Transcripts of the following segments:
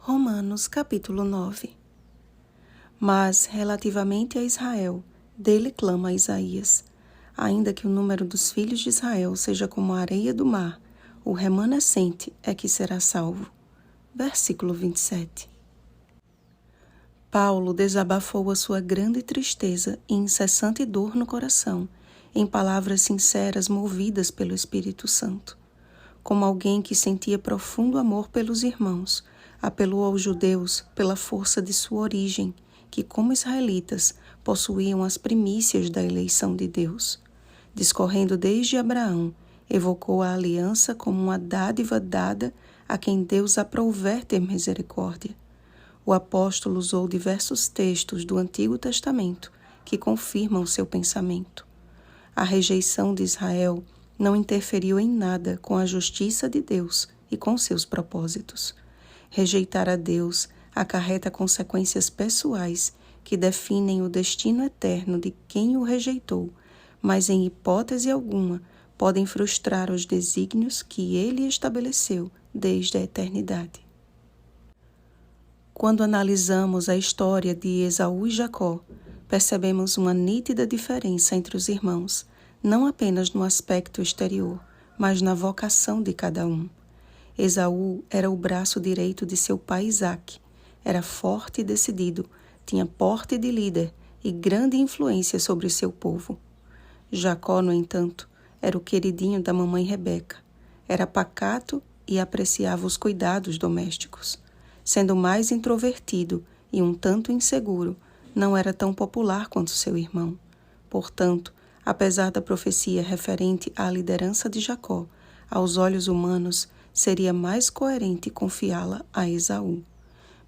Romanos capítulo 9. Mas, relativamente a Israel, dele clama Isaías: ainda que o número dos filhos de Israel seja como a areia do mar, o remanescente é que será salvo. Versículo 27. Paulo desabafou a sua grande tristeza e incessante dor no coração, em palavras sinceras movidas pelo Espírito Santo. Como alguém que sentia profundo amor pelos irmãos, apelou aos judeus pela força de sua origem, que, como israelitas, possuíam as primícias da eleição de Deus. Discorrendo desde Abraão, evocou a aliança como uma dádiva dada a quem Deus aprouver ter misericórdia. O apóstolo usou diversos textos do Antigo Testamento que confirmam seu pensamento. A rejeição de Israel não interferiu em nada com a justiça de Deus e com seus propósitos. Rejeitar a Deus acarreta consequências pessoais que definem o destino eterno de quem o rejeitou, mas em hipótese alguma podem frustrar os desígnios que ele estabeleceu desde a eternidade. Quando analisamos a história de Esaú e Jacó, percebemos uma nítida diferença entre os irmãos, não apenas no aspecto exterior, mas na vocação de cada um. Esaú era o braço direito de seu pai Isaque, era forte e decidido, tinha porte de líder e grande influência sobre seu povo. Jacó, no entanto, era o queridinho da mamãe Rebeca, era pacato e apreciava os cuidados domésticos. Sendo mais introvertido e um tanto inseguro, não era tão popular quanto seu irmão. Portanto, apesar da profecia referente à liderança de Jacó, aos olhos humanos, seria mais coerente confiá-la a Esaú.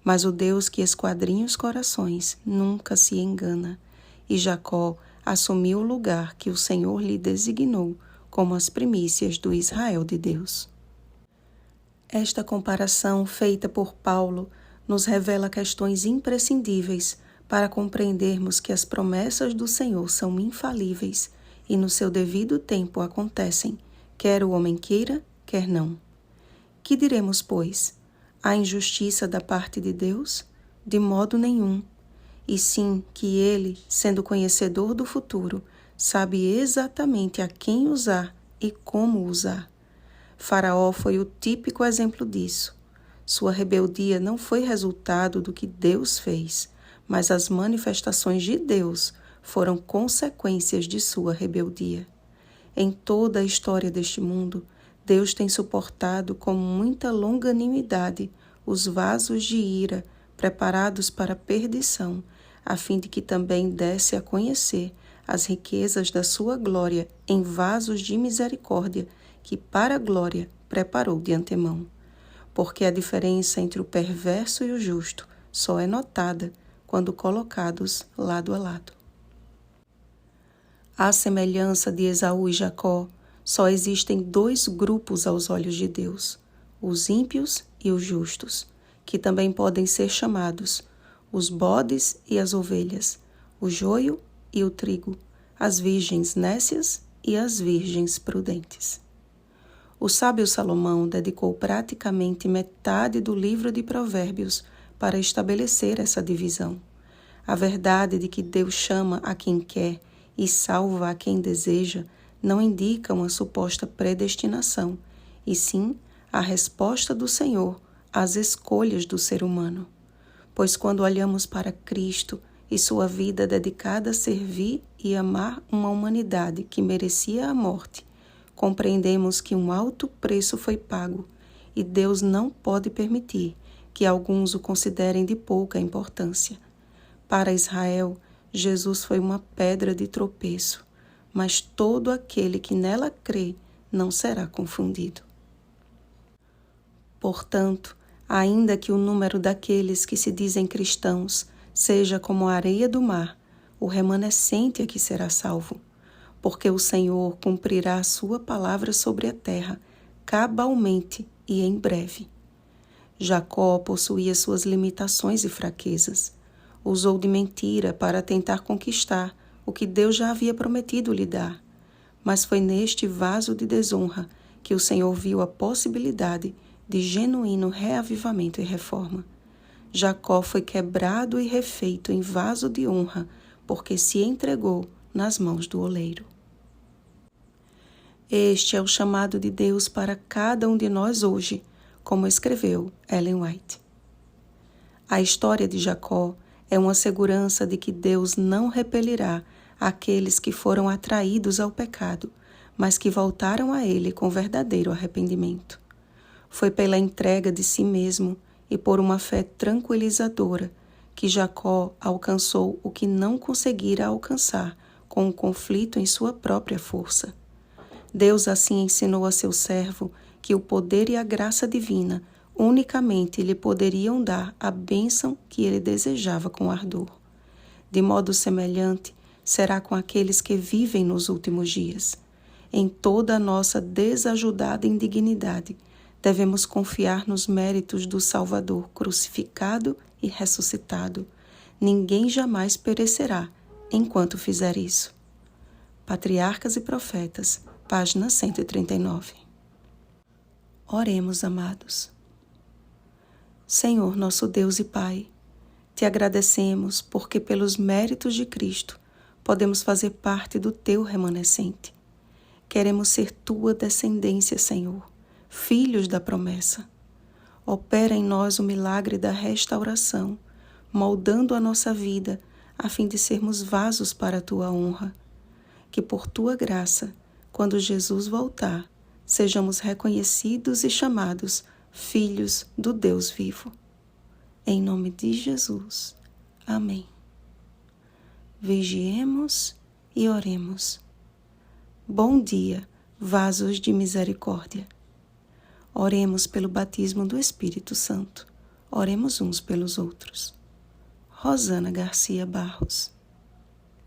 Mas o Deus que esquadrinha os corações nunca se engana, e Jacó assumiu o lugar que o Senhor lhe designou como as primícias do Israel de Deus. Esta comparação feita por Paulo nos revela questões imprescindíveis para compreendermos que as promessas do Senhor são infalíveis e no seu devido tempo acontecem, quer o homem queira, quer não. Que diremos, pois? Há injustiça da parte de Deus? De modo nenhum. E sim que ele, sendo conhecedor do futuro, sabe exatamente a quem usar e como usar. Faraó foi o típico exemplo disso. Sua rebeldia não foi resultado do que Deus fez, mas as manifestações de Deus foram consequências de sua rebeldia. Em toda a história deste mundo, Deus tem suportado com muita longanimidade os vasos de ira preparados para a perdição, a fim de que também desse a conhecer as riquezas da sua glória em vasos de misericórdia que para a glória preparou de antemão. Porque a diferença entre o perverso e o justo só é notada quando colocados lado a lado. À semelhança de Esaú e Jacó, só existem dois grupos aos olhos de Deus, os ímpios e os justos, que também podem ser chamados os bodes e as ovelhas, o joio e o trigo, as virgens nécias e as virgens prudentes. O sábio Salomão dedicou praticamente metade do livro de Provérbios para estabelecer essa divisão. A verdade de que Deus chama a quem quer e salva a quem deseja não indica uma suposta predestinação, e sim a resposta do Senhor às escolhas do ser humano. Pois quando olhamos para Cristo e sua vida dedicada a servir e amar uma humanidade que merecia a morte, compreendemos que um alto preço foi pago e Deus não pode permitir que alguns o considerem de pouca importância. Para Israel, Jesus foi uma pedra de tropeço, mas todo aquele que nela crê não será confundido. Portanto, ainda que o número daqueles que se dizem cristãos seja como a areia do mar, o remanescente é que será salvo, porque o Senhor cumprirá a sua palavra sobre a terra, cabalmente e em breve. Jacó possuía suas limitações e fraquezas. Usou de mentira para tentar conquistar o que Deus já havia prometido lhe dar. Mas foi neste vaso de desonra que o Senhor viu a possibilidade de genuíno reavivamento e reforma. Jacó foi quebrado e refeito em vaso de honra, porque se entregou nas mãos do oleiro. Este é o chamado de Deus para cada um de nós hoje, como escreveu Ellen White. A história de Jacó é uma segurança de que Deus não repelirá aqueles que foram atraídos ao pecado, mas que voltaram a Ele com verdadeiro arrependimento. Foi pela entrega de si mesmo e por uma fé tranquilizadora que Jacó alcançou o que não conseguira alcançar com o conflito em sua própria força. Deus assim ensinou a seu servo que o poder e a graça divina unicamente lhe poderiam dar a bênção que ele desejava com ardor. De modo semelhante, será com aqueles que vivem nos últimos dias. Em toda a nossa desajudada indignidade, devemos confiar nos méritos do Salvador crucificado e ressuscitado. Ninguém jamais perecerá enquanto fizer isso. Patriarcas e Profetas, página 139. Oremos, amados. Senhor, nosso Deus e Pai, te agradecemos porque pelos méritos de Cristo podemos fazer parte do teu remanescente. Queremos ser tua descendência, Senhor, filhos da promessa. Opera em nós o milagre da restauração, moldando a nossa vida a fim de sermos vasos para a tua honra. Que por tua graça, quando Jesus voltar, sejamos reconhecidos e chamados filhos do Deus vivo. Em nome de Jesus. Amém. Vigiemos e oremos. Bom dia, vasos de misericórdia. Oremos pelo batismo do Espírito Santo. Oremos uns pelos outros. Rosana Garcia Barros.